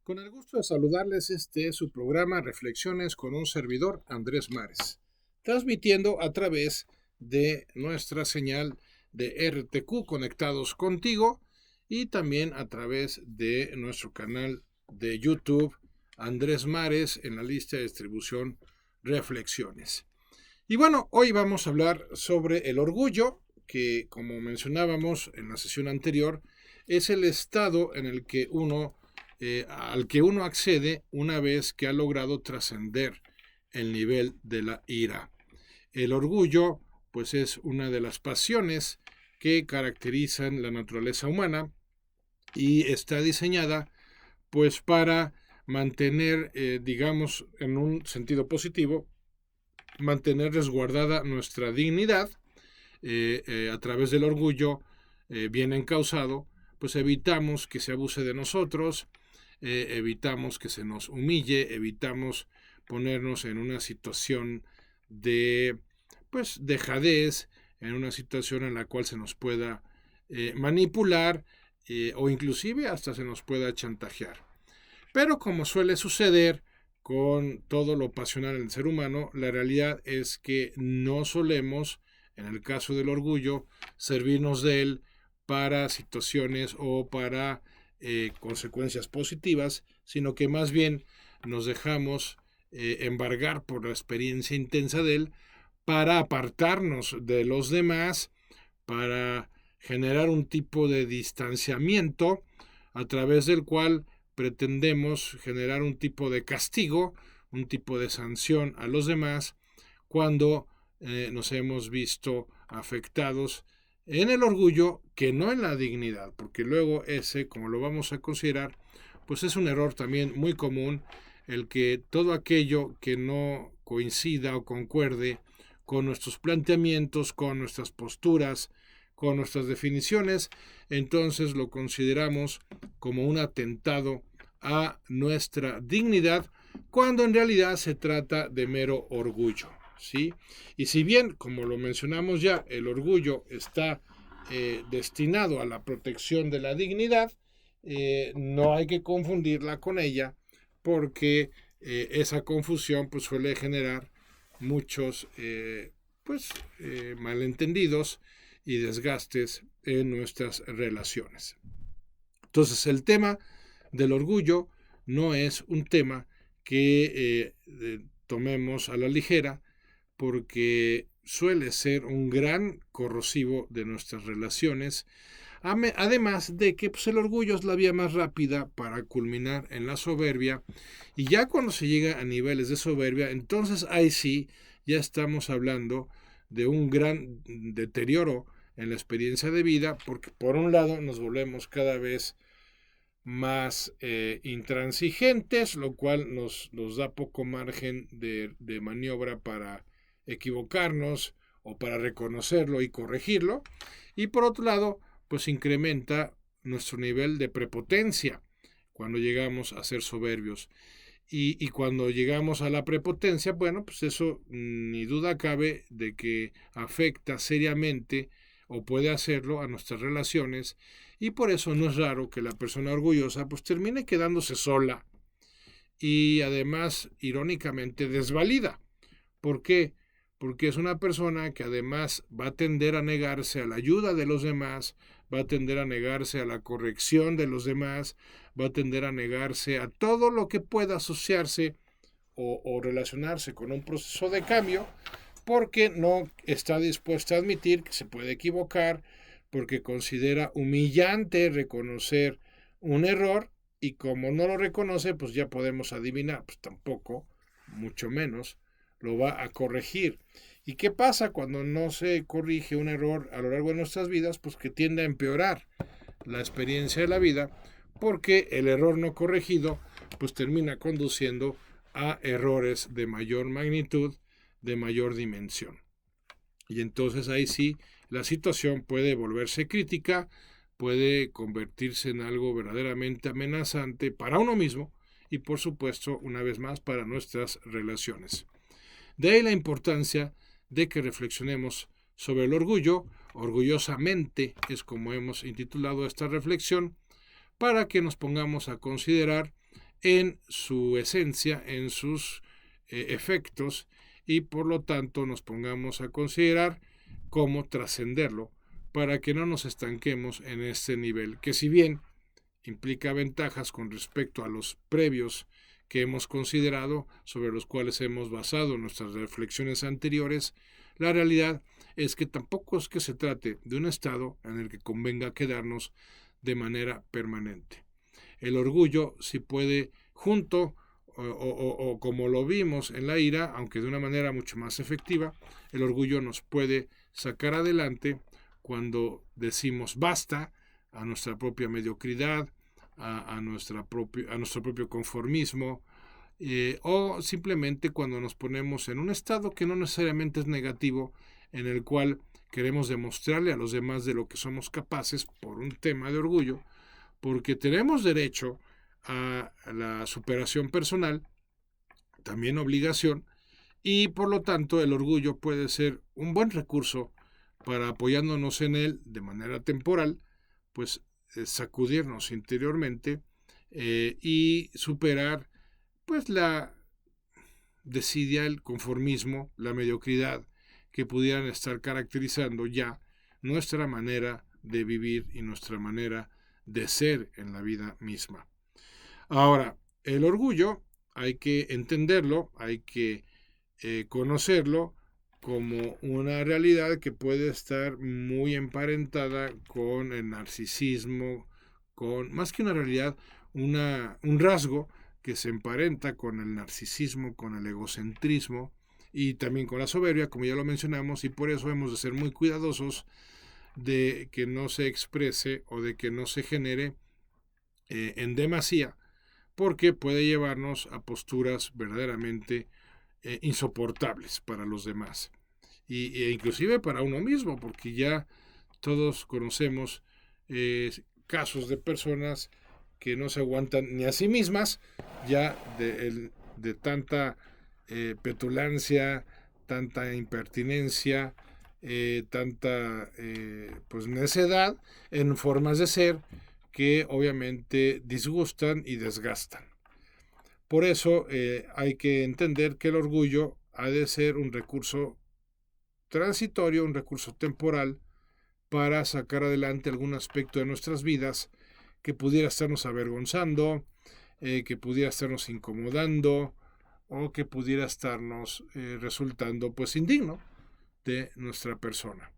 Con el gusto de saludarles, este es su programa Reflexiones con un servidor, Andrés Mares, transmitiendo a través de nuestra señal de RTQ Conectados Contigo y también a través de nuestro canal de YouTube, Andrés Mares, en la lista de distribución Reflexiones. Y bueno, hoy vamos a hablar sobre el orgullo, que como mencionábamos en la sesión anterior, es el estado en el que al que uno accede una vez que ha logrado trascender el nivel de la ira. El orgullo, pues, es una de las pasiones que caracterizan la naturaleza humana y está diseñada, pues, para mantener, digamos, en un sentido positivo, mantener resguardada nuestra dignidad. A través del orgullo bien encausado, pues evitamos que se abuse de nosotros, evitamos que se nos humille, evitamos ponernos en una situación de, pues, dejadez, en una situación en la cual se nos pueda manipular o inclusive hasta se nos pueda chantajear. Pero como suele suceder con todo lo pasional en el ser humano, la realidad es que no solemos, en el caso del orgullo, servirnos de él para situaciones o para consecuencias positivas, sino que más bien nos dejamos embargar por la experiencia intensa de él para apartarnos de los demás, para generar un tipo de distanciamiento a través del cual pretendemos generar un tipo de castigo, un tipo de sanción a los demás cuando nos hemos visto afectados en el orgullo que no en la dignidad, porque luego ese, como lo vamos a considerar, pues es un error también muy común el que todo aquello que no coincida o concuerde con nuestros planteamientos, con nuestras posturas, con nuestras definiciones, entonces lo consideramos como un atentado a nuestra dignidad, cuando en realidad se trata de mero orgullo, ¿sí? Y si bien, como lo mencionamos ya, el orgullo está destinado a la protección de la dignidad, no hay que confundirla con ella, porque esa confusión pues, suele generar muchos malentendidos y desgastes en nuestras relaciones. Entonces, el tema del orgullo no es un tema que tomemos a la ligera, porque suele ser un gran corrosivo de nuestras relaciones, además de que pues, el orgullo es la vía más rápida para culminar en la soberbia, y ya cuando se llega a niveles de soberbia, entonces ahí sí ya estamos hablando de un gran deterioro en la experiencia de vida, porque por un lado nos volvemos cada vez más intransigentes, lo cual nos da poco margen de maniobra para equivocarnos o para reconocerlo y corregirlo, y por otro lado, pues incrementa nuestro nivel de prepotencia cuando llegamos a ser soberbios. Y cuando llegamos a la prepotencia, bueno, pues eso ni duda cabe de que afecta seriamente o puede hacerlo a nuestras relaciones, y por eso no es raro que la persona orgullosa pues termine quedándose sola y además irónicamente desvalida. ¿Por qué? Porque es una persona que además va a tender a negarse a la ayuda de los demás, va a tender a negarse a la corrección de los demás, va a tender a negarse a todo lo que pueda asociarse o relacionarse con un proceso de cambio, porque no está dispuesta a admitir que se puede equivocar, porque considera humillante reconocer un error, y como no lo reconoce, pues ya podemos adivinar, pues tampoco, mucho menos, lo va a corregir. ¿Y qué pasa cuando no se corrige un error a lo largo de nuestras vidas? Pues que tiende a empeorar la experiencia de la vida, porque el error no corregido pues termina conduciendo a errores de mayor magnitud, de mayor dimensión. Y entonces ahí sí la situación puede volverse crítica, puede convertirse en algo verdaderamente amenazante para uno mismo y por supuesto una vez más para nuestras relaciones. De ahí la importancia de que reflexionemos sobre el orgullo, orgullosamente es como hemos intitulado esta reflexión, para que nos pongamos a considerar en su esencia, en sus efectos, y por lo tanto nos pongamos a considerar cómo trascenderlo para que no nos estanquemos en este nivel, que si bien implica ventajas con respecto a los previos que hemos considerado, sobre los cuales hemos basado nuestras reflexiones anteriores, la realidad es que tampoco es que se trate de un estado en el que convenga quedarnos de manera permanente. El orgullo sí puede, junto o como lo vimos en la ira, aunque de una manera mucho más efectiva, el orgullo nos puede sacar adelante cuando decimos basta a nuestra propia mediocridad, a nuestro propio conformismo, o simplemente cuando nos ponemos en un estado que no necesariamente es negativo, en el cual queremos demostrarle a los demás de lo que somos capaces por un tema de orgullo, porque tenemos derecho a la superación personal, también obligación, y por lo tanto el orgullo puede ser un buen recurso para, apoyándonos en él de manera temporal, pues sacudirnos interiormente y superar pues la desidia, el conformismo, la mediocridad que pudieran estar caracterizando ya nuestra manera de vivir y nuestra manera de ser en la vida misma. Ahora, el orgullo hay que entenderlo, hay que conocerlo como una realidad que puede estar muy emparentada con el narcisismo, con más que una realidad, un rasgo que se emparenta con el narcisismo, con el egocentrismo y también con la soberbia, como ya lo mencionamos, y por eso hemos de ser muy cuidadosos de que no se exprese o de que no se genere en demasía, porque puede llevarnos a posturas verdaderamente insoportables para los demás e inclusive para uno mismo, porque ya todos conocemos casos de personas que no se aguantan ni a sí mismas ya de tanta petulancia, tanta impertinencia, tanta pues necedad en formas de ser que obviamente disgustan y desgastan. Por eso hay que entender que el orgullo ha de ser un recurso transitorio, un recurso temporal para sacar adelante algún aspecto de nuestras vidas que pudiera estarnos avergonzando, que pudiera estarnos incomodando o que pudiera estarnos resultando pues indigno de nuestra persona.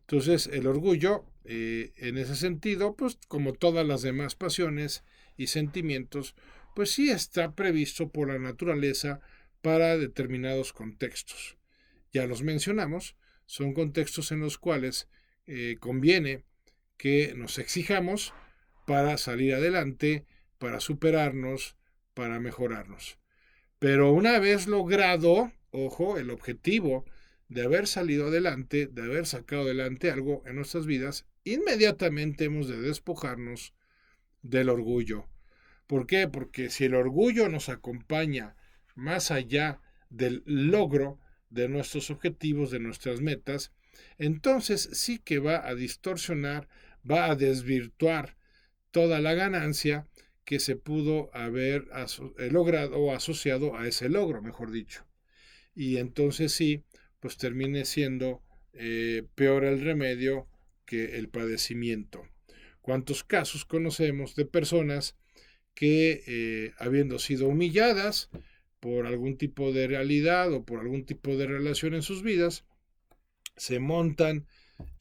Entonces el orgullo en ese sentido, pues como todas las demás pasiones y sentimientos, pues sí está previsto por la naturaleza para determinados contextos. Ya los mencionamos, son contextos en los cuales conviene que nos exijamos para salir adelante, para superarnos, para mejorarnos. Pero una vez logrado, ojo, el objetivo de haber salido adelante, de haber sacado adelante algo en nuestras vidas, inmediatamente hemos de despojarnos del orgullo. ¿Por qué? Porque si el orgullo nos acompaña más allá del logro de nuestros objetivos, de nuestras metas, entonces sí que va a distorsionar, va a desvirtuar toda la ganancia que se pudo haber logrado o asociado a ese logro, mejor dicho. Y entonces sí, pues termine siendo peor el remedio que el padecimiento. ¿Cuántos casos conocemos de personas que habiendo sido humilladas por algún tipo de realidad o por algún tipo de relación en sus vidas, se montan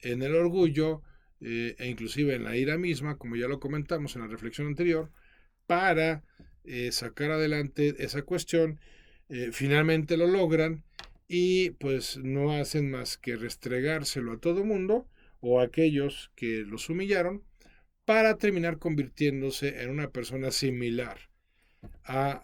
en el orgullo e inclusive en la ira misma, como ya lo comentamos en la reflexión anterior, para sacar adelante esa cuestión, finalmente lo logran y pues no hacen más que restregárselo a todo mundo o a aquellos que los humillaron para terminar convirtiéndose en una persona similar a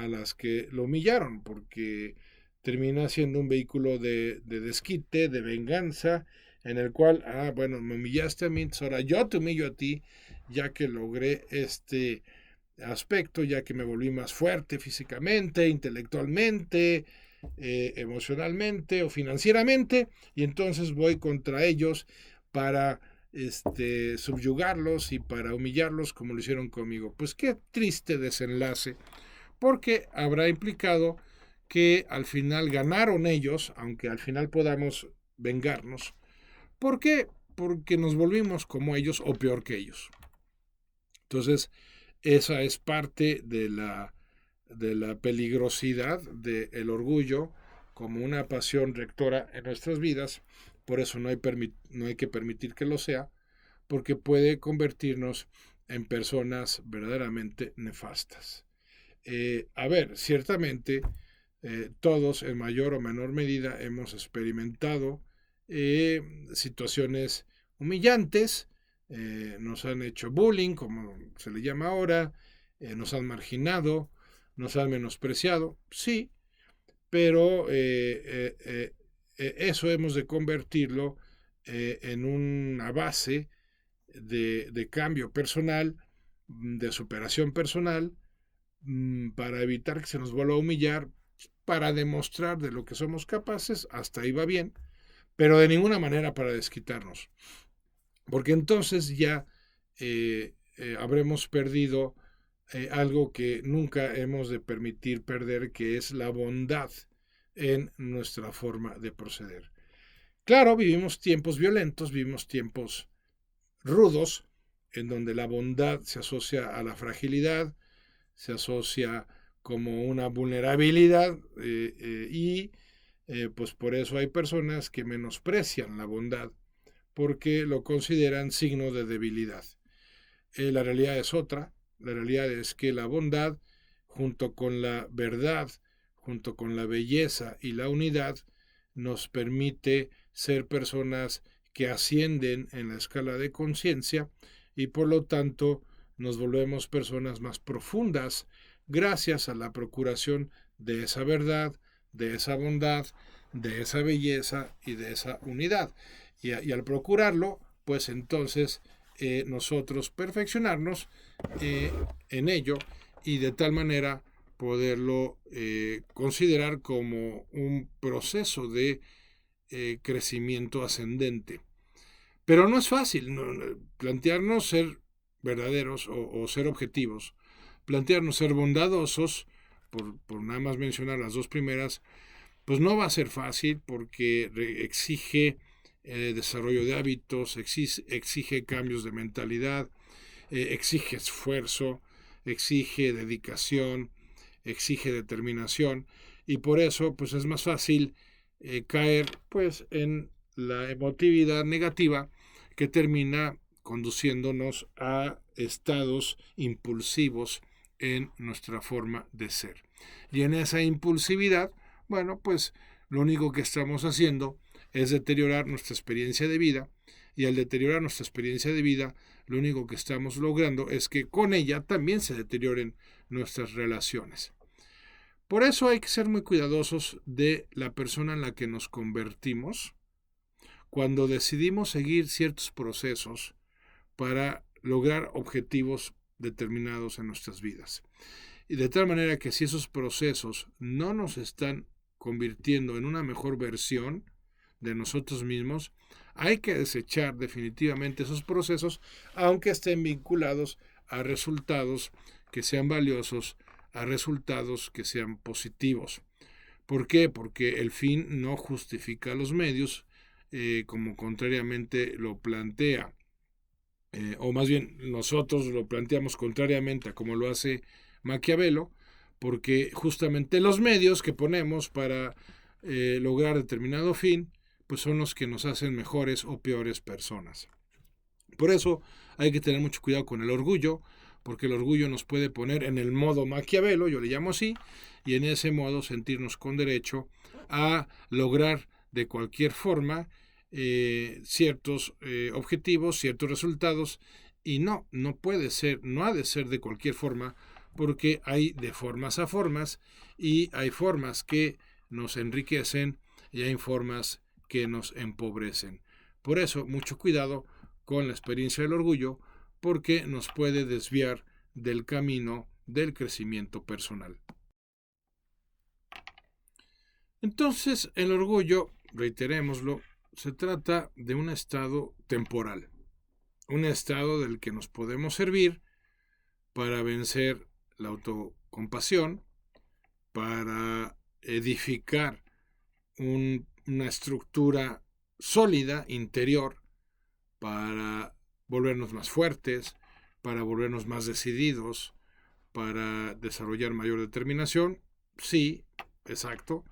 las que lo humillaron, porque termina siendo un vehículo de desquite, de venganza, en el cual, bueno, me humillaste a mí, ahora yo te humillo a ti, ya que logré este aspecto, ya que me volví más fuerte físicamente, intelectualmente, emocionalmente o financieramente, y entonces voy contra ellos para subyugarlos y para humillarlos como lo hicieron conmigo. Pues qué triste desenlace, porque habrá implicado que al final ganaron ellos, aunque al final podamos vengarnos. ¿Por qué? Porque nos volvimos como ellos o peor que ellos. Entonces, esa es parte de la peligrosidad del orgullo como una pasión rectora en nuestras vidas. Por eso no hay que permitir que lo sea, porque puede convertirnos en personas verdaderamente nefastas. A ver, ciertamente todos en mayor o menor medida hemos experimentado situaciones humillantes, nos han hecho bullying, como se le llama ahora, nos han marginado, nos han menospreciado, sí, pero eso hemos de convertirlo en una base de cambio personal, de superación personal, para evitar que se nos vuelva a humillar, para demostrar de lo que somos capaces, hasta ahí va bien, pero de ninguna manera para desquitarnos, porque entonces ya habremos perdido algo que nunca hemos de permitir perder, que es la bondad en nuestra forma de proceder. Claro, vivimos tiempos violentos, vivimos tiempos rudos, en donde la bondad se asocia a la fragilidad, se asocia como una vulnerabilidad y pues por eso hay personas que menosprecian la bondad porque lo consideran signo de debilidad. La realidad es otra. La realidad es que la bondad, junto con la verdad, junto con la belleza y la unidad, nos permite ser personas que ascienden en la escala de conciencia y por lo tanto nos volvemos personas más profundas gracias a la procuración de esa verdad, de esa bondad, de esa belleza y de esa unidad. Y al procurarlo, pues entonces nosotros perfeccionarnos en ello y de tal manera poderlo considerar como un proceso de crecimiento ascendente. Pero no es fácil plantearnos ser verdaderos o ser objetivos, plantearnos ser bondadosos, por nada más mencionar las dos primeras, pues no va a ser fácil porque exige desarrollo de hábitos, exige cambios de mentalidad, exige esfuerzo, exige dedicación, exige determinación y por eso pues es más fácil caer pues en la emotividad negativa que termina conduciéndonos a estados impulsivos en nuestra forma de ser. Y en esa impulsividad, bueno, pues lo único que estamos haciendo es deteriorar nuestra experiencia de vida y al deteriorar nuestra experiencia de vida, lo único que estamos logrando es que con ella también se deterioren nuestras relaciones. Por eso hay que ser muy cuidadosos de la persona en la que nos convertimos cuando decidimos seguir ciertos procesos para lograr objetivos determinados en nuestras vidas. Y de tal manera que si esos procesos no nos están convirtiendo en una mejor versión de nosotros mismos, hay que desechar definitivamente esos procesos, aunque estén vinculados a resultados que sean valiosos, a resultados que sean positivos. ¿Por qué? Porque el fin no justifica los medios, como contrariamente lo plantea, o más bien nosotros lo planteamos contrariamente a como lo hace Maquiavelo, porque justamente los medios que ponemos para lograr determinado fin, pues son los que nos hacen mejores o peores personas. Por eso hay que tener mucho cuidado con el orgullo, porque el orgullo nos puede poner en el modo Maquiavelo, yo le llamo así, y en ese modo sentirnos con derecho a lograr de cualquier forma ciertos objetivos, ciertos resultados, y no puede ser, no ha de ser de cualquier forma, porque hay de formas a formas, y hay formas que nos enriquecen y hay formas que nos empobrecen. Por eso, mucho cuidado con la experiencia del orgullo, porque nos puede desviar del camino del crecimiento personal. Entonces, el orgullo, reiterémoslo, se trata de un estado temporal. un estado del que nos podemos servir para vencer la autocompasión, para edificar una estructura sólida interior, para volvernos más fuertes, para volvernos más decididos, para desarrollar mayor determinación. Sí, exacto,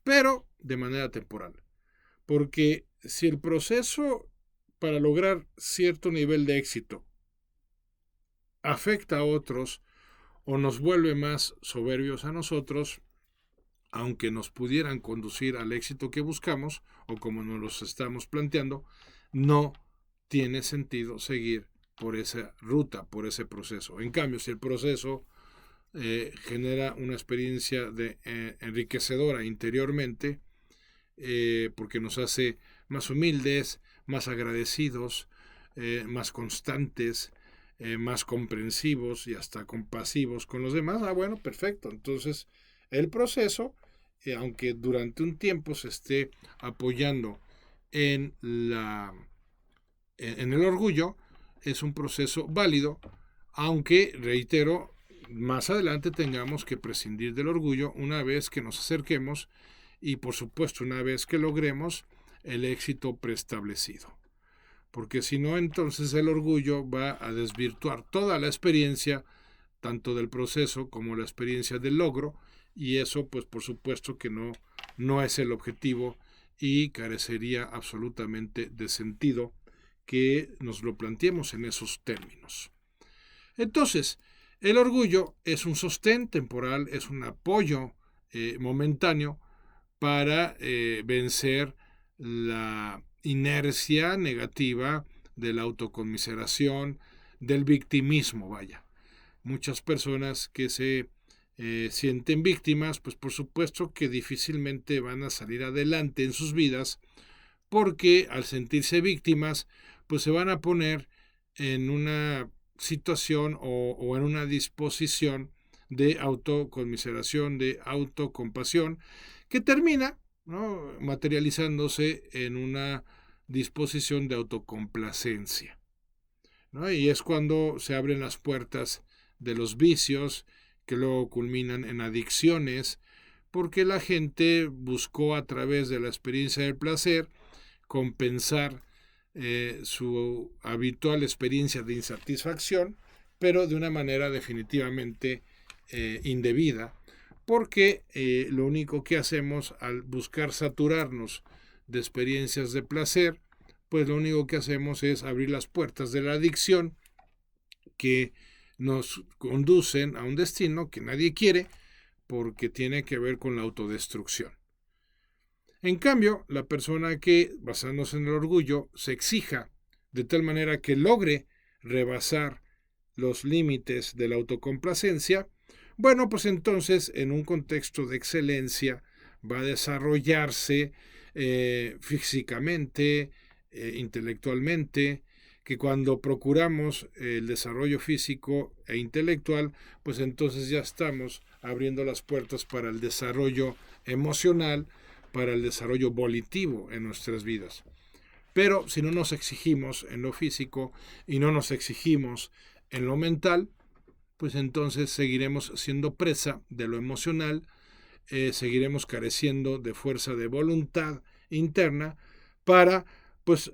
pero de manera temporal. Porque si el proceso para lograr cierto nivel de éxito afecta a otros o nos vuelve más soberbios a nosotros, aunque nos pudieran conducir al éxito que buscamos, o como nos los estamos planteando, no tiene sentido seguir por esa ruta, por ese proceso. En cambio, si el proceso genera una experiencia enriquecedora interiormente, porque nos hace más humildes, más agradecidos, más constantes, más comprensivos y hasta compasivos con los demás, bueno, perfecto. Entonces, el proceso, aunque durante un tiempo se esté apoyando en el orgullo, es un proceso válido, aunque, reitero, más adelante tengamos que prescindir del orgullo una vez que nos acerquemos y, por supuesto, una vez que logremos el éxito preestablecido. Porque si no, entonces el orgullo va a desvirtuar toda la experiencia, tanto del proceso como la experiencia del logro, y eso, pues, por supuesto que no es el objetivo y carecería absolutamente de sentido que nos lo planteemos en esos términos. Entonces, el orgullo es un sostén temporal, es un apoyo momentáneo para vencer la inercia negativa de la autoconmiseración, del victimismo, vaya. Muchas personas que se sienten víctimas, pues por supuesto que difícilmente van a salir adelante en sus vidas, porque al sentirse víctimas, pues se van a poner en una situación o en una disposición de autoconmiseración, de autocompasión, que termina, ¿no?, materializándose en una disposición de autocomplacencia, ¿no? Y es cuando se abren las puertas de los vicios, que luego culminan en adicciones, porque la gente buscó a través de la experiencia del placer compensar su habitual experiencia de insatisfacción, pero de una manera definitivamente indebida, porque lo único que hacemos al buscar saturarnos de experiencias de placer, pues lo único que hacemos es abrir las puertas de la adicción, que nos conducen a un destino que nadie quiere, porque tiene que ver con la autodestrucción. En cambio, la persona que, basándose en el orgullo, se exija de tal manera que logre rebasar los límites de la autocomplacencia, bueno, pues entonces en un contexto de excelencia va a desarrollarse físicamente, intelectualmente, que cuando procuramos el desarrollo físico e intelectual, pues entonces ya estamos abriendo las puertas para el desarrollo emocional, para el desarrollo volitivo en nuestras vidas. Pero si no nos exigimos en lo físico y no nos exigimos en lo mental, pues entonces seguiremos siendo presa de lo emocional, seguiremos careciendo de fuerza de voluntad interna para, pues,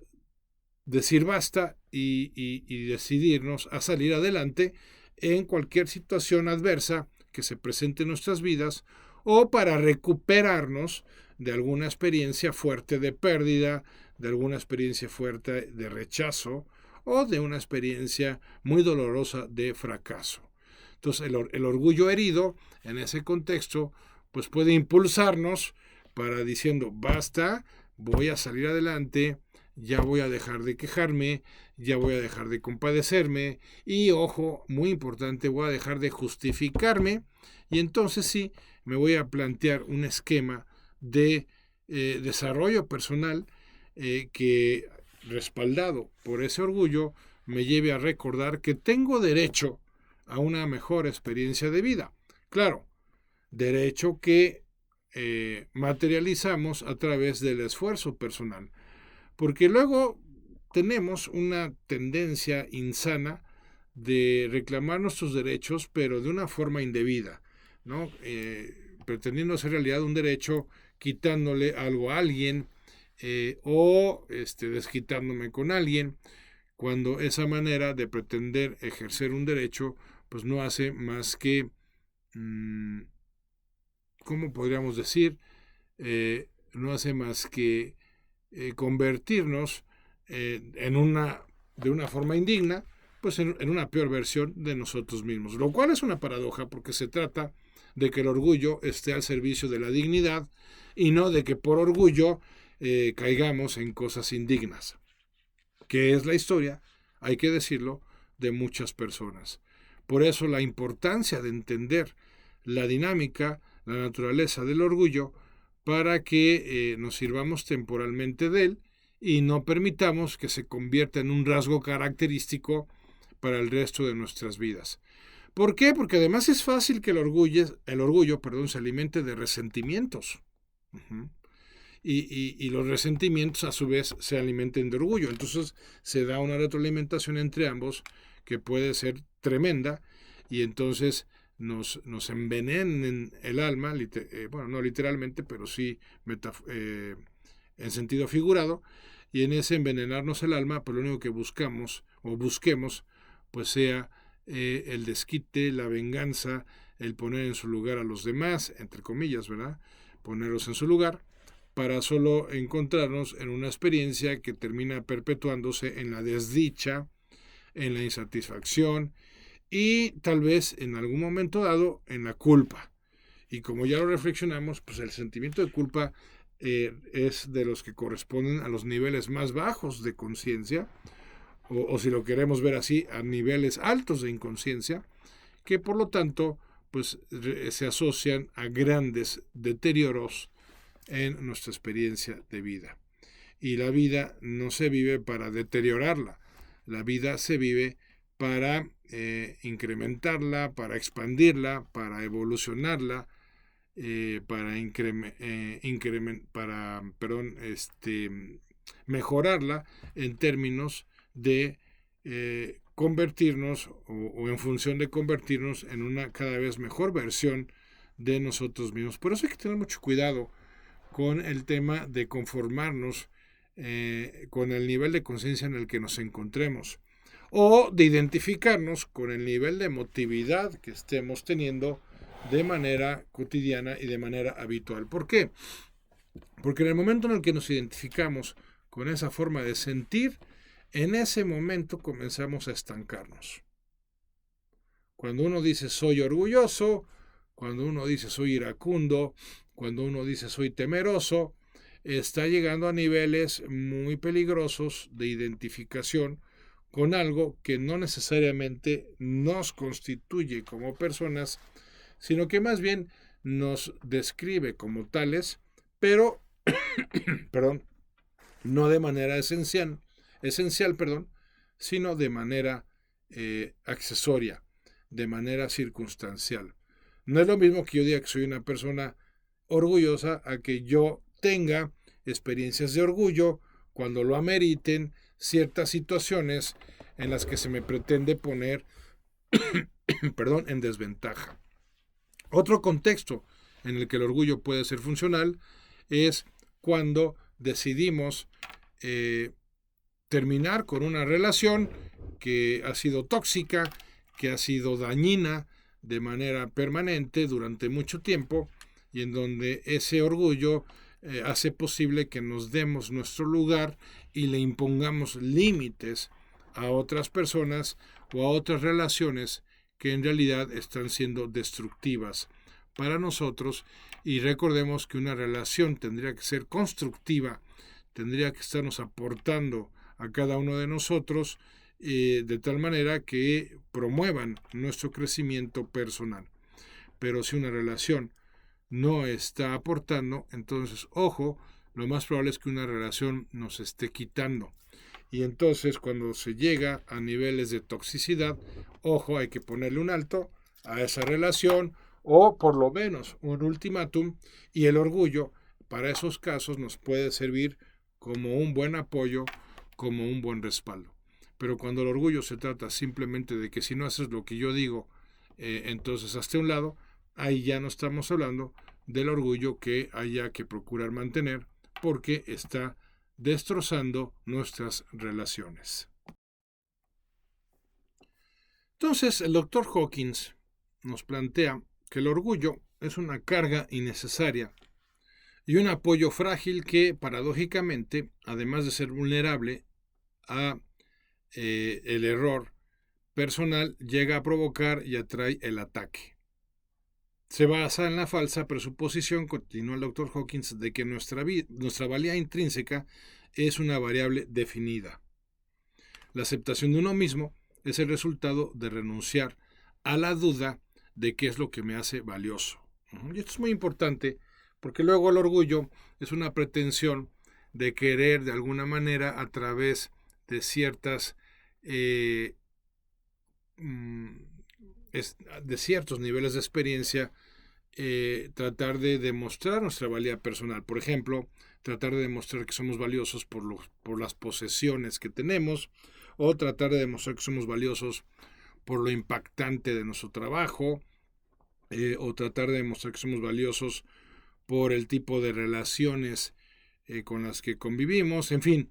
decir basta y decidirnos a salir adelante en cualquier situación adversa que se presente en nuestras vidas, o para recuperarnos de alguna experiencia fuerte de pérdida, de alguna experiencia fuerte de rechazo o de una experiencia muy dolorosa de fracaso. Entonces el orgullo herido en ese contexto pues puede impulsarnos para diciendo basta, voy a salir adelante, ya voy a dejar de quejarme, ya voy a dejar de compadecerme y, ojo, muy importante, voy a dejar de justificarme, y entonces sí me voy a plantear un esquema de desarrollo personal que, respaldado por ese orgullo, me lleve a recordar que tengo derecho a una mejor experiencia de vida. Claro, derecho que materializamos a través del esfuerzo personal. Porque luego tenemos una tendencia insana de reclamar nuestros derechos, pero de una forma indebida, ¿no? Pretendiendo hacer realidad un derecho, quitándole algo a alguien o desquitándome con alguien, cuando esa manera de pretender ejercer un derecho, pues no hace más que, ¿cómo podríamos decir? No hace más que convertirnos de una forma indigna, pues en una peor versión de nosotros mismos, lo cual es una paradoja porque se trata de que el orgullo esté al servicio de la dignidad y no de que por orgullo caigamos en cosas indignas, que es la historia, hay que decirlo, de muchas personas. Por eso la importancia de entender la dinámica, la naturaleza del orgullo, para que nos sirvamos temporalmente de él y no permitamos que se convierta en un rasgo característico para el resto de nuestras vidas. ¿Por qué? Porque además es fácil que el orgullo se alimente de resentimientos. Y los resentimientos a su vez se alimenten de orgullo. Entonces se da una retroalimentación entre ambos que puede ser tremenda y entonces nos envenenen el alma, no literalmente, pero sí en sentido figurado, y en ese envenenarnos el alma, pues lo único que busquemos, pues sea el desquite, la venganza, el poner en su lugar a los demás, entre comillas, ¿verdad? Ponerlos en su lugar, para solo encontrarnos en una experiencia que termina perpetuándose en la desdicha, en la insatisfacción y tal vez en algún momento dado en la culpa. Y como ya lo reflexionamos, pues el sentimiento de culpa es de los que corresponden a los niveles más bajos de conciencia, o si lo queremos ver así, a niveles altos de inconsciencia, que por lo tanto pues se asocian a grandes deterioros en nuestra experiencia de vida. Y la vida no se vive para deteriorarla, la vida se vive para incrementarla, para expandirla, para evolucionarla, para mejorarla en términos de convertirnos o en función de convertirnos en una cada vez mejor versión de nosotros mismos. Por eso hay que tener mucho cuidado con el tema de conformarnos con el nivel de conciencia en el que nos encontremos o de identificarnos con el nivel de emotividad que estemos teniendo de manera cotidiana y de manera habitual. ¿Por qué? Porque en el momento en el que nos identificamos con esa forma de sentir, en ese momento comenzamos a estancarnos. Cuando uno dice soy orgulloso, cuando uno dice soy iracundo, cuando uno dice soy temeroso, está llegando a niveles muy peligrosos de identificación con algo que no necesariamente nos constituye como personas, sino que más bien nos describe como tales, pero no de manera esencial, sino de manera accesoria, de manera circunstancial. No es lo mismo que yo diga que soy una persona orgullosa a que yo tenga experiencias de orgullo cuando lo ameriten ciertas situaciones en las que se me pretende poner en desventaja. Otro contexto en el que el orgullo puede ser funcional es cuando decidimos terminar con una relación que ha sido tóxica, que ha sido dañina de manera permanente durante mucho tiempo y en donde ese orgullo hace posible que nos demos nuestro lugar y le impongamos límites a otras personas o a otras relaciones que en realidad están siendo destructivas para nosotros. Y recordemos que una relación tendría que ser constructiva, tendría que estarnos aportando a cada uno de nosotros de tal manera que promuevan nuestro crecimiento personal. Pero si una relación no está aportando, entonces, ojo, lo más probable es que una relación nos esté quitando. Y entonces, cuando se llega a niveles de toxicidad, ojo, hay que ponerle un alto a esa relación o por lo menos un ultimátum, y el orgullo para esos casos nos puede servir como un buen apoyo, como un buen respaldo. Pero cuando el orgullo se trata simplemente de que si no haces lo que yo digo, entonces hazte a un lado, ahí ya no estamos hablando del orgullo que haya que procurar mantener, porque está destrozando nuestras relaciones. Entonces, el doctor Hawkins nos plantea que el orgullo es una carga innecesaria y un apoyo frágil que, paradójicamente, además de ser vulnerable a el error personal, llega a provocar y atrae el ataque. Se basa en la falsa presuposición, continúa el doctor Hawkins, de que nuestra valía intrínseca es una variable definida. La aceptación de uno mismo es el resultado de renunciar a la duda de qué es lo que me hace valioso. Y esto es muy importante porque luego el orgullo es una pretensión de querer de alguna manera a través de ciertas de ciertos niveles de experiencia tratar de demostrar nuestra valía personal. Por ejemplo, tratar de demostrar que somos valiosos por las posesiones que tenemos, o tratar de demostrar que somos valiosos por lo impactante de nuestro trabajo, o tratar de demostrar que somos valiosos por el tipo de relaciones con las que convivimos, en fin,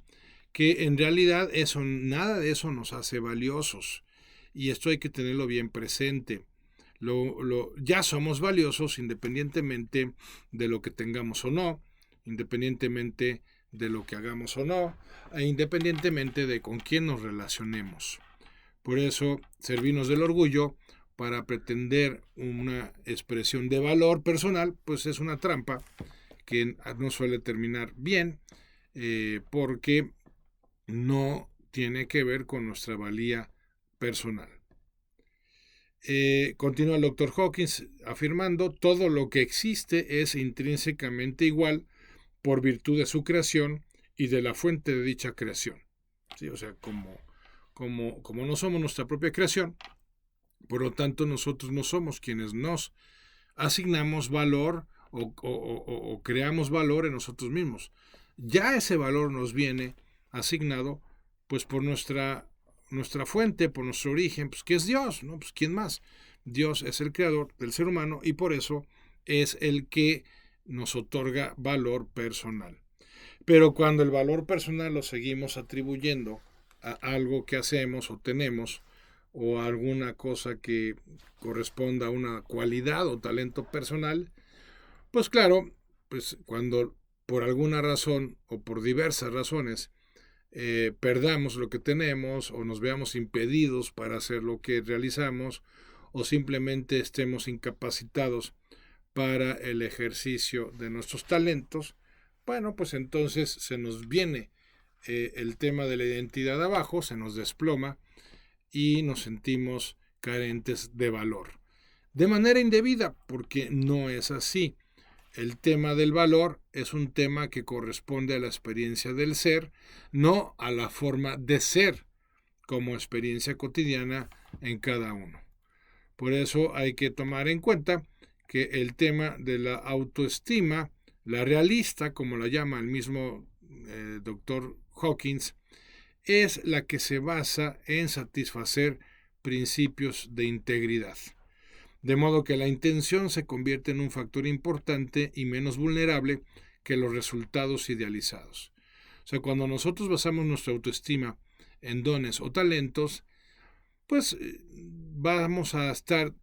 que en realidad nada de eso nos hace valiosos, y esto hay que tenerlo bien presente. Ya somos valiosos independientemente de lo que tengamos o no, independientemente de lo que hagamos o no, e independientemente de con quién nos relacionemos. Por eso, servirnos del orgullo para pretender una expresión de valor personal, pues es una trampa que no suele terminar bien, porque no tiene que ver con nuestra valía personal. Continúa el Dr. Hawkins afirmando: todo lo que existe es intrínsecamente igual por virtud de su creación y de la fuente de dicha creación. ¿Sí? O sea, como no somos nuestra propia creación, por lo tanto nosotros no somos quienes nos asignamos valor o creamos valor en nosotros mismos. Ya ese valor nos viene asignado pues por nuestra fuente, por nuestro origen, pues que es Dios, ¿no? Pues ¿quién más? Dios es el creador del ser humano y por eso es el que nos otorga valor personal. Pero cuando el valor personal lo seguimos atribuyendo a algo que hacemos o tenemos, o a alguna cosa que corresponda a una cualidad o talento personal, pues claro, pues cuando por alguna razón o por diversas razones perdamos lo que tenemos o nos veamos impedidos para hacer lo que realizamos o simplemente estemos incapacitados para el ejercicio de nuestros talentos, bueno, pues entonces se nos viene el tema de la identidad abajo, se nos desploma y nos sentimos carentes de valor. De manera indebida, porque no es así. El tema del valor es un tema que corresponde a la experiencia del ser, no a la forma de ser como experiencia cotidiana en cada uno. Por eso hay que tomar en cuenta que el tema de la autoestima, la realista, como la llama el mismo doctor Hawkins, es la que se basa en satisfacer principios de integridad. De modo que la intención se convierte en un factor importante y menos vulnerable que los resultados idealizados. O sea, cuando nosotros basamos nuestra autoestima en dones o talentos, pues vamos a estar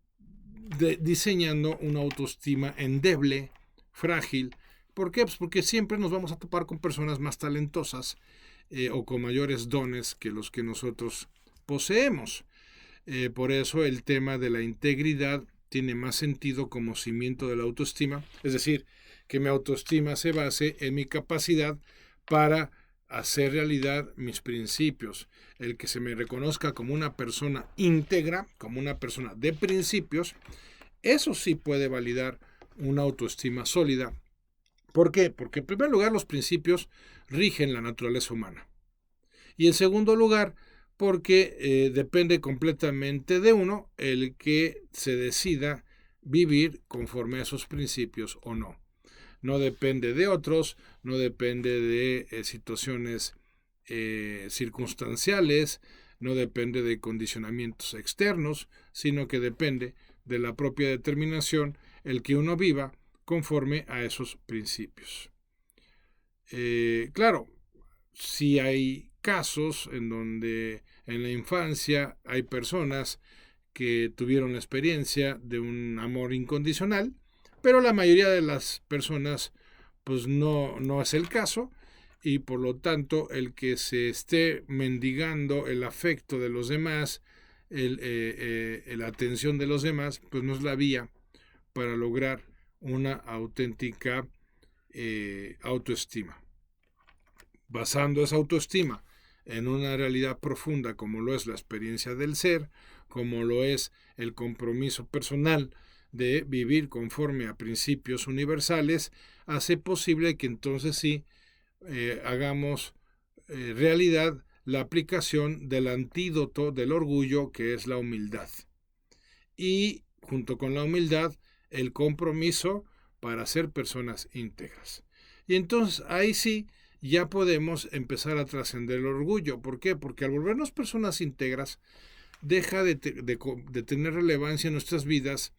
diseñando una autoestima endeble, frágil. ¿Por qué? Pues porque siempre nos vamos a topar con personas más talentosas o con mayores dones que los que nosotros poseemos. Por eso el tema de la integridad tiene más sentido como cimiento de la autoestima, es decir, que mi autoestima se base en mi capacidad para hacer realidad mis principios, el que se me reconozca como una persona íntegra, como una persona de principios, eso sí puede validar una autoestima sólida. ¿Por qué? Porque en primer lugar los principios rigen la naturaleza humana. Y en segundo lugar, porque depende completamente de uno el que se decida vivir conforme a esos principios o no. No depende de otros, no depende de situaciones circunstanciales, no depende de condicionamientos externos, sino que depende de la propia determinación el que uno viva conforme a esos principios. Claro, si hay casos en donde en la infancia hay personas que tuvieron la experiencia de un amor incondicional, pero la mayoría de las personas pues no es el caso, y por lo tanto el que se esté mendigando el afecto de los demás, la atención de los demás, pues no es la vía para lograr una auténtica autoestima. Basando esa autoestima en una realidad profunda como lo es la experiencia del ser, como lo es el compromiso personal de vivir conforme a principios universales, hace posible que entonces sí hagamos realidad la aplicación del antídoto del orgullo, que es la humildad. Y junto con la humildad, el compromiso para ser personas íntegras. Y entonces ahí sí ya podemos empezar a trascender el orgullo. ¿Por qué? Porque al volvernos personas íntegras, deja de tener relevancia en nuestras vidas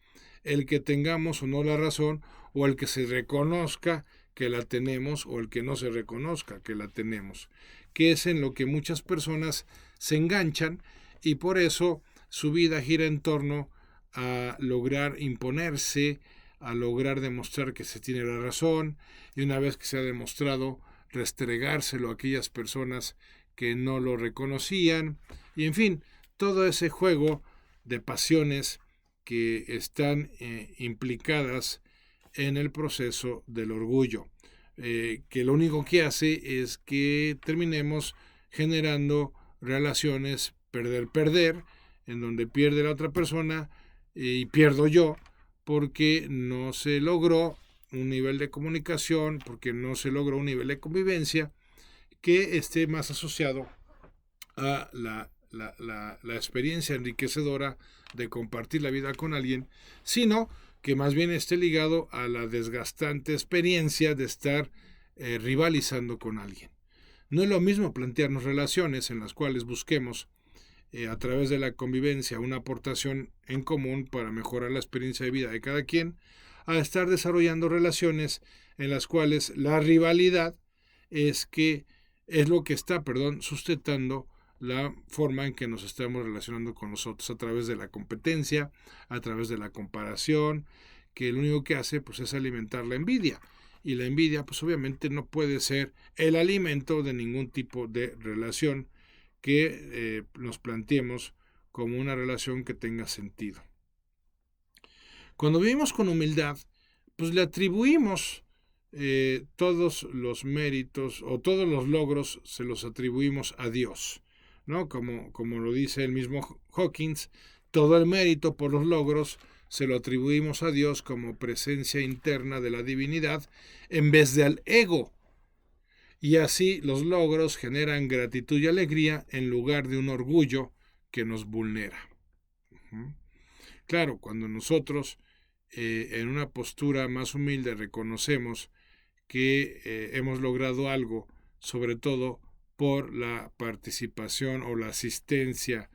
el que tengamos o no la razón, o el que se reconozca que la tenemos, o el que no se reconozca que la tenemos, que es en lo que muchas personas se enganchan, y por eso su vida gira en torno a lograr imponerse, a lograr demostrar que se tiene la razón, y una vez que se ha demostrado, restregárselo a aquellas personas que no lo reconocían, y en fin, todo ese juego de pasiones que están implicadas en el proceso del orgullo, que lo único que hace es que terminemos generando relaciones perder-perder, en donde pierde la otra persona y pierdo yo, porque no se logró un nivel de comunicación, porque no se logró un nivel de convivencia que esté más asociado a la experiencia enriquecedora de compartir la vida con alguien, sino que más bien esté ligado a la desgastante experiencia de estar rivalizando con alguien. No es lo mismo plantearnos relaciones en las cuales busquemos a través de la convivencia una aportación en común para mejorar la experiencia de vida de cada quien, a estar desarrollando relaciones en las cuales la rivalidad es lo que está, sustentando la forma en que nos estamos relacionando con nosotros, a través de la competencia, a través de la comparación, que lo único que hace pues es alimentar la envidia, y la envidia pues obviamente no puede ser el alimento de ningún tipo de relación que nos planteemos como una relación que tenga sentido. Cuando vivimos con humildad, pues le atribuimos todos los méritos o todos los logros se los atribuimos a Dios, ¿no? Como lo dice el mismo Hawkins, todo el mérito por los logros se lo atribuimos a Dios como presencia interna de la divinidad en vez de al ego. Y así los logros generan gratitud y alegría en lugar de un orgullo que nos vulnera. Claro, cuando nosotros en una postura más humilde reconocemos que hemos logrado algo, sobre todo por la participación o la asistencia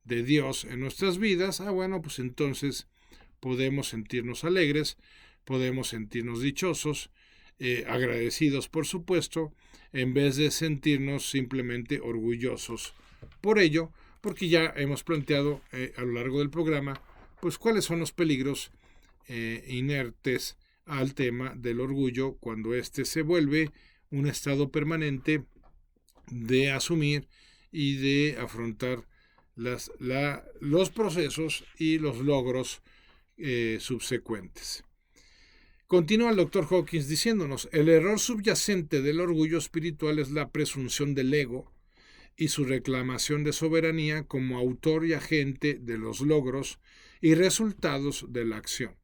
de Dios en nuestras vidas, bueno, pues entonces podemos sentirnos alegres, podemos sentirnos dichosos, agradecidos por supuesto, en vez de sentirnos simplemente orgullosos. Por ello, porque ya hemos planteado a lo largo del programa, pues cuáles son los peligros inertes al tema del orgullo cuando éste se vuelve un estado permanente de asumir y de afrontar los procesos y los logros subsecuentes. Continúa el Dr. Hawkins diciéndonos, el error subyacente del orgullo espiritual es la presunción del ego y su reclamación de soberanía como autor y agente de los logros y resultados de la acción.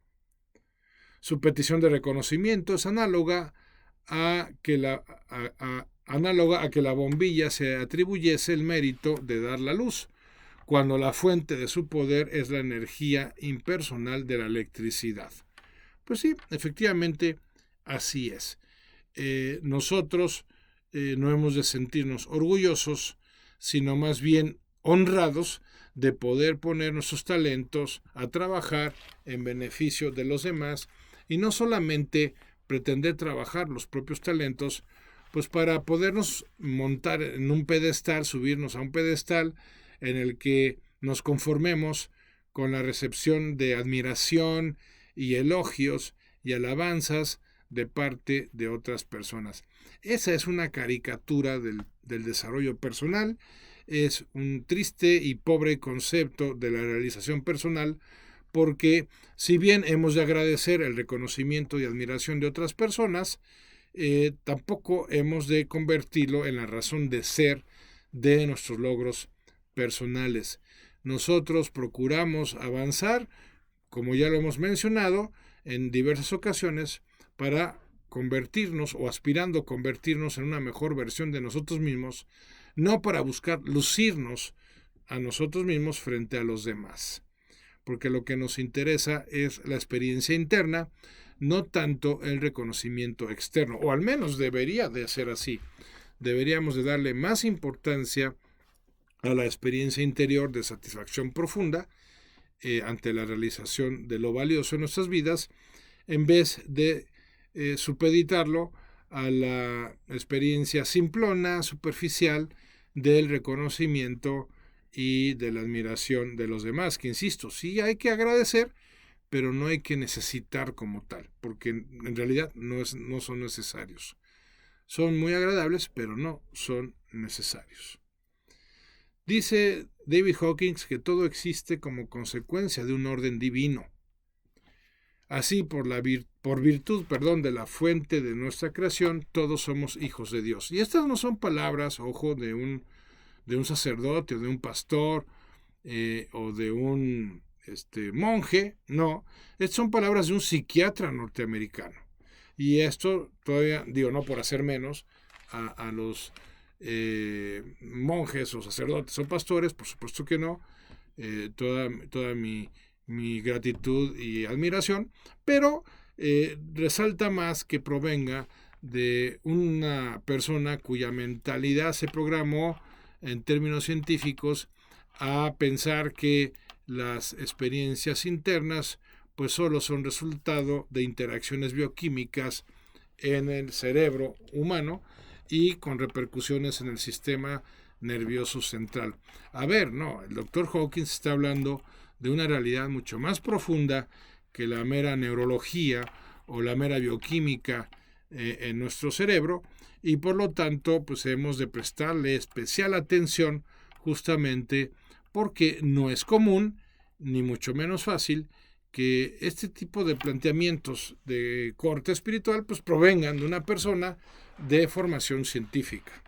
Su petición de reconocimiento es análoga a que la bombilla se atribuyese el mérito de dar la luz, cuando la fuente de su poder es la energía impersonal de la electricidad. Pues sí, efectivamente, así es. Nosotros no hemos de sentirnos orgullosos, sino más bien honrados de poder poner nuestros talentos a trabajar en beneficio de los demás y no solamente pretender trabajar los propios talentos, pues para podernos montar en un pedestal, subirnos a un pedestal en el que nos conformemos con la recepción de admiración y elogios y alabanzas de parte de otras personas. Esa es una caricatura del desarrollo personal, es un triste y pobre concepto de la realización personal, porque si bien hemos de agradecer el reconocimiento y admiración de otras personas, tampoco hemos de convertirlo en la razón de ser de nuestros logros personales. Nosotros procuramos avanzar, como ya lo hemos mencionado en diversas ocasiones, para convertirnos o aspirando a convertirnos en una mejor versión de nosotros mismos, no para buscar lucirnos a nosotros mismos frente a los demás, porque lo que nos interesa es la experiencia interna, no tanto el reconocimiento externo, o al menos debería de ser así. Deberíamos de darle más importancia a la experiencia interior de satisfacción profunda ante la realización de lo valioso en nuestras vidas, en vez de supeditarlo a la experiencia simplona, superficial del reconocimiento y de la admiración de los demás, que insisto, sí hay que agradecer, pero no hay que necesitar como tal, porque en realidad no son necesarios. Son muy agradables, pero no son necesarios. Dice David Hawkins que todo existe como consecuencia de un orden divino. Así, por virtud de la fuente de nuestra creación, todos somos hijos de Dios. Y estas no son palabras, ojo, de un sacerdote o de un pastor o de un monje, no. Estas son palabras de un psiquiatra norteamericano. Y esto todavía, digo, no por hacer menos a los monjes o sacerdotes o pastores, por supuesto que no, toda mi gratitud y admiración, pero resalta más que provenga de una persona cuya mentalidad se programó en términos científicos a pensar que las experiencias internas pues solo son resultado de interacciones bioquímicas en el cerebro humano y con repercusiones en el sistema nervioso central. A ver, no, el doctor Hawkins está hablando de una realidad mucho más profunda que la mera neurología o la mera bioquímica en nuestro cerebro, y por lo tanto pues hemos de prestarle especial atención justamente porque no es común ni mucho menos fácil que este tipo de planteamientos de corte espiritual pues provengan de una persona de formación científica.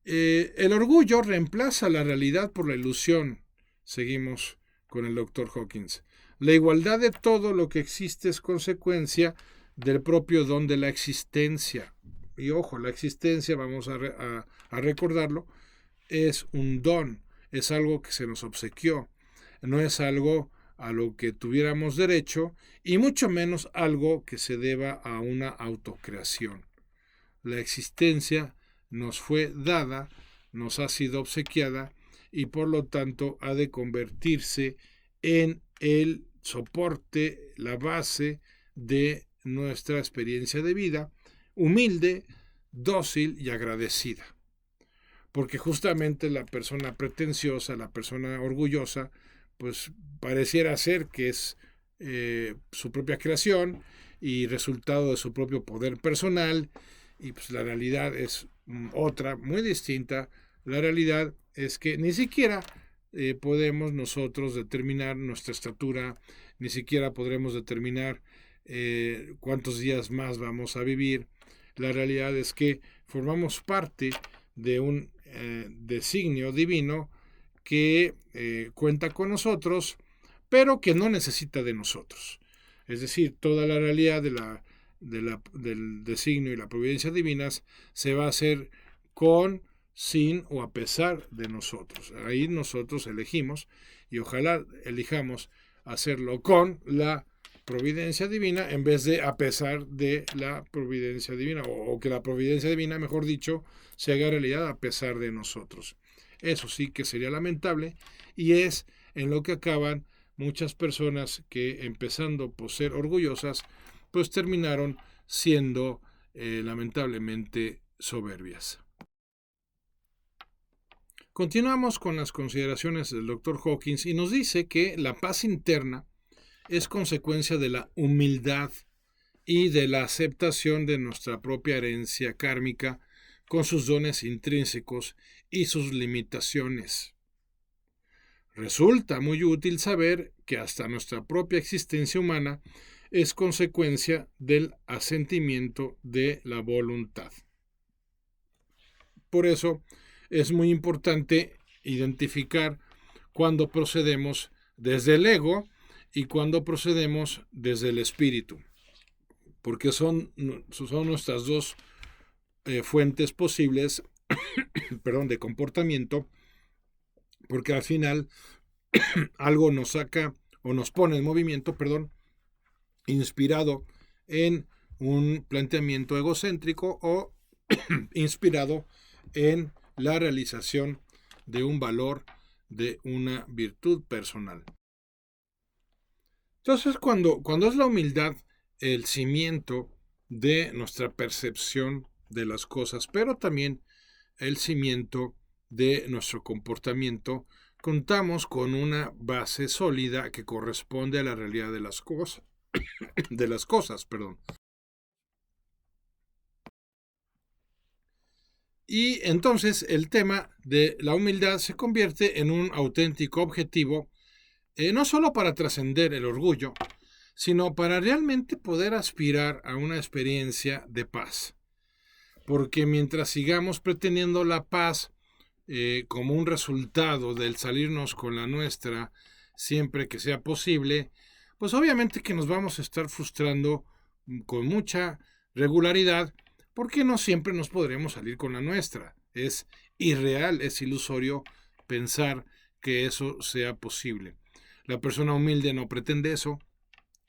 El orgullo reemplaza la realidad por la ilusión. Seguimos con el doctor Hawkins. La igualdad de todo lo que existe es consecuencia del propio don de la existencia. Y ojo, la existencia, vamos a recordarlo, es un don, es algo que se nos obsequió, no es algo a lo que tuviéramos derecho y mucho menos algo que se deba a una autocreación. La existencia nos fue dada, nos ha sido obsequiada y por lo tanto ha de convertirse en el soporte, la base de nuestra experiencia de vida, humilde, dócil y agradecida. Porque justamente la persona pretenciosa, la persona orgullosa, pues pareciera ser que es su propia creación y resultado de su propio poder personal, y pues la realidad es otra, muy distinta. La realidad es que ni siquiera podemos nosotros determinar nuestra estatura, ni siquiera podremos determinar cuántos días más vamos a vivir. La realidad es que formamos parte de un designio divino que cuenta con nosotros, pero que no necesita de nosotros. Es decir, toda la realidad del designio y la providencia divinas se va a hacer con, sin o a pesar de nosotros. Ahí nosotros elegimos y ojalá elijamos hacerlo con la providencia divina en vez de a pesar de la providencia divina, o que la providencia divina, mejor dicho, se haga realidad a pesar de nosotros. Eso sí que sería lamentable y es en lo que acaban muchas personas que, empezando por ser orgullosas, pues terminaron siendo lamentablemente soberbias. Continuamos con las consideraciones del Dr. Hawkins y nos dice que la paz interna es consecuencia de la humildad y de la aceptación de nuestra propia herencia kármica con sus dones intrínsecos y sus limitaciones. Resulta muy útil saber que hasta nuestra propia existencia humana es consecuencia del asentimiento de la voluntad. Por eso es muy importante identificar cuando procedemos desde el ego y cuando procedemos desde el espíritu, porque son nuestras dos fuentes posibles de comportamiento, porque al final algo nos saca o nos pone en movimiento, inspirado en un planteamiento egocéntrico o inspirado en la realización de un valor, de una virtud personal. Entonces, cuando es la humildad el cimiento de nuestra percepción de las cosas, pero también el cimiento de nuestro comportamiento, contamos con una base sólida que corresponde a la realidad de las cosas, Y entonces el tema de la humildad se convierte en un auténtico objetivo, no solo para trascender el orgullo, sino para realmente poder aspirar a una experiencia de paz. Porque mientras sigamos pretendiendo la paz como un resultado del salirnos con la nuestra siempre que sea posible, pues obviamente que nos vamos a estar frustrando con mucha regularidad, porque no siempre nos podremos salir con la nuestra. Es irreal, es ilusorio pensar que eso sea posible. La persona humilde no pretende eso.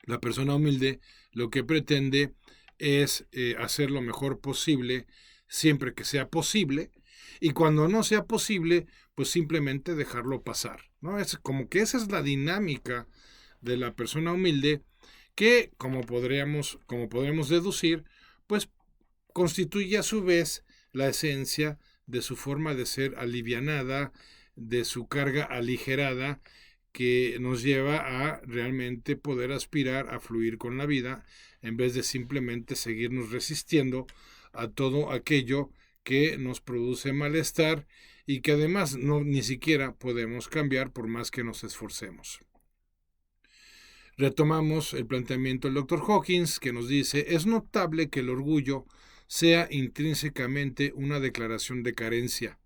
La persona humilde lo que pretende es hacer lo mejor posible siempre que sea posible, y cuando no sea posible, pues simplemente dejarlo pasar, ¿no? Es como que esa es la dinámica de la persona humilde que, como podremos deducir, pues constituye a su vez la esencia de su forma de ser alivianada, de su carga aligerada, que nos lleva a realmente poder aspirar a fluir con la vida en vez de simplemente seguirnos resistiendo a todo aquello que nos produce malestar y que además ni siquiera podemos cambiar por más que nos esforcemos. Retomamos el planteamiento del Dr. Hawkins, que nos dice: es notable que el orgullo sea intrínsecamente una declaración de carencia,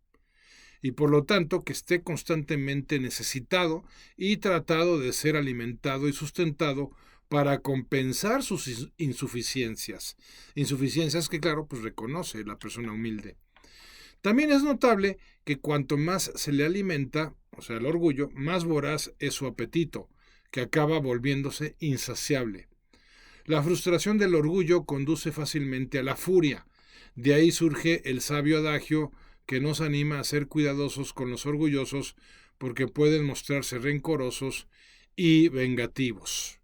y por lo tanto que esté constantemente necesitado y tratado de ser alimentado y sustentado para compensar sus insuficiencias que, claro, pues reconoce la persona humilde. También es notable que cuanto más se le alimenta, o sea, el orgullo, más voraz es su apetito, que acaba volviéndose insaciable. La frustración del orgullo conduce fácilmente a la furia. De ahí surge el sabio adagio que nos anima a ser cuidadosos con los orgullosos, porque pueden mostrarse rencorosos y vengativos.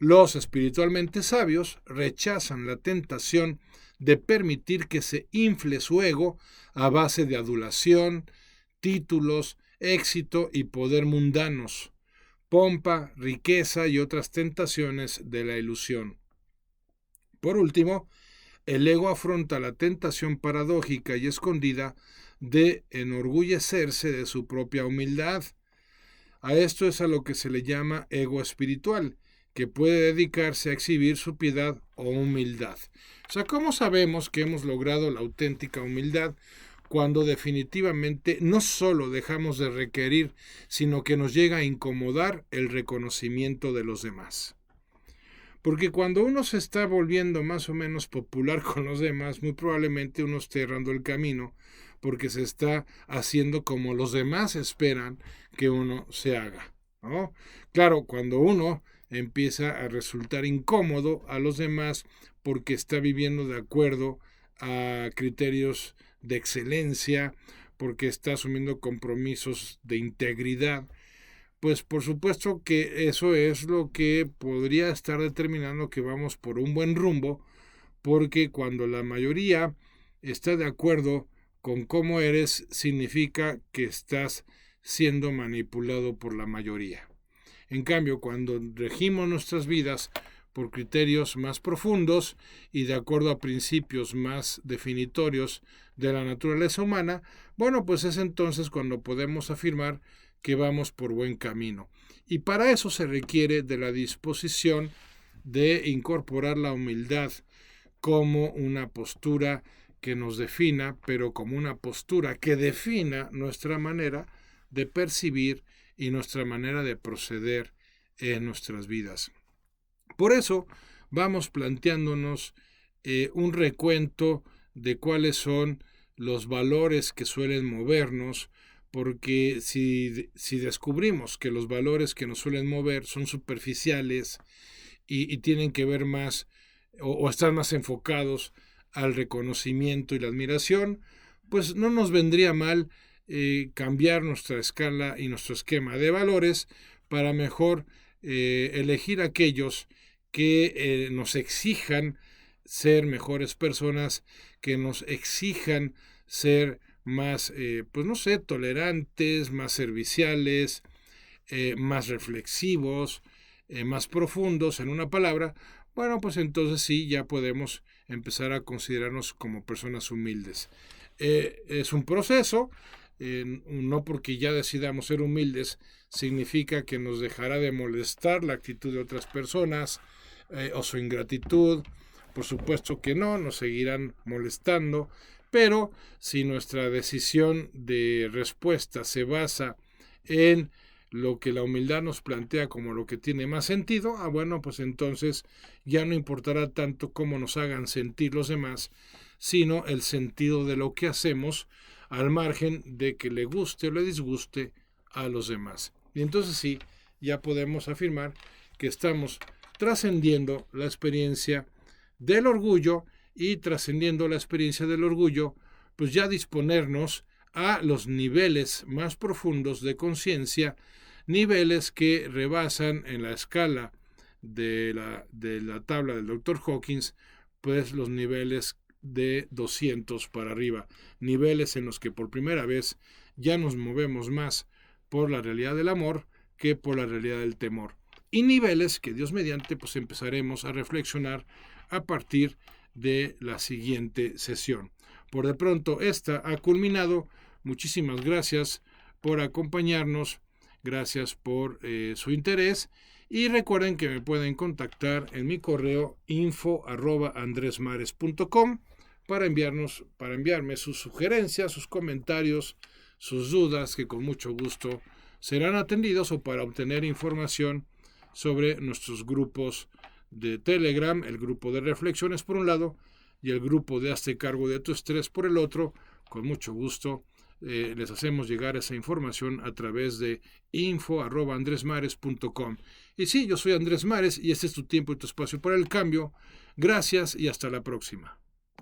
Los espiritualmente sabios rechazan la tentación de permitir que se infle su ego a base de adulación, títulos, éxito y poder mundanos, pompa, riqueza y otras tentaciones de la ilusión. Por último, el ego afronta la tentación paradójica y escondida de enorgullecerse de su propia humildad. A esto es a lo que se le llama ego espiritual, que puede dedicarse a exhibir su piedad o humildad. O sea, ¿cómo sabemos que hemos logrado la auténtica humildad? Cuando definitivamente no solo dejamos de requerir, sino que nos llega a incomodar el reconocimiento de los demás. Porque cuando uno se está volviendo más o menos popular con los demás, muy probablemente uno esté errando el camino, porque se está haciendo como los demás esperan que uno se haga, ¿no? Claro, cuando uno empieza a resultar incómodo a los demás porque está viviendo de acuerdo a criterios de excelencia, porque está asumiendo compromisos de integridad, pues por supuesto que eso es lo que podría estar determinando que vamos por un buen rumbo, porque cuando la mayoría está de acuerdo con cómo eres, significa que estás siendo manipulado por la mayoría. En cambio, cuando regimos nuestras vidas por criterios más profundos y de acuerdo a principios más definitorios de la naturaleza humana, bueno, pues es entonces cuando podemos afirmar que vamos por buen camino. Y para eso se requiere de la disposición de incorporar la humildad como una postura que nos defina, pero como una postura que defina nuestra manera de percibir y nuestra manera de proceder en nuestras vidas. Por eso vamos planteándonos un recuento de cuáles son los valores que suelen movernos, porque si descubrimos que los valores que nos suelen mover son superficiales y tienen que ver más o están más enfocados al reconocimiento y la admiración, pues no nos vendría mal cambiar nuestra escala y nuestro esquema de valores para mejor elegir aquellos que nos exijan ser mejores personas, que nos exijan ser más, pues no sé, tolerantes, más serviciales, más reflexivos, más profundos, en una palabra. Bueno, pues entonces sí, ya podemos empezar a considerarnos como personas humildes. Es un proceso, no porque ya decidamos ser humildes significa que nos dejará de molestar la actitud de otras personas o su ingratitud. Por supuesto que no, nos seguirán molestando, pero si nuestra decisión de respuesta se basa en lo que la humildad nos plantea como lo que tiene más sentido, bueno, pues entonces ya no importará tanto cómo nos hagan sentir los demás, sino el sentido de lo que hacemos, al margen de que le guste o le disguste a los demás. Y entonces sí, ya podemos afirmar que estamos trascendiendo la experiencia del orgullo y trascendiendo la experiencia del orgullo, pues ya disponernos a los niveles más profundos de conciencia, niveles que rebasan en la escala de la tabla del Dr. Hawkins, pues los niveles de 200 para arriba, niveles en los que por primera vez ya nos movemos más por la realidad del amor que por la realidad del temor, y niveles que Dios mediante pues empezaremos a reflexionar a partir de la siguiente sesión. Por de pronto esta ha culminado. Muchísimas gracias por acompañarnos, gracias por su interés, y recuerden que me pueden contactar en mi correo info@andresmares.com para enviarme sus sugerencias, sus comentarios, sus dudas, que con mucho gusto serán atendidos, o para obtener información sobre nuestros grupos de Telegram, el grupo de reflexiones por un lado y el grupo de Hazte cargo de tu estrés por el otro. Con mucho gusto les hacemos llegar esa información a través de info@andresmares.com. Y sí, yo soy Andrés Mares y este es tu tiempo y tu espacio para el cambio. Gracias y hasta la próxima.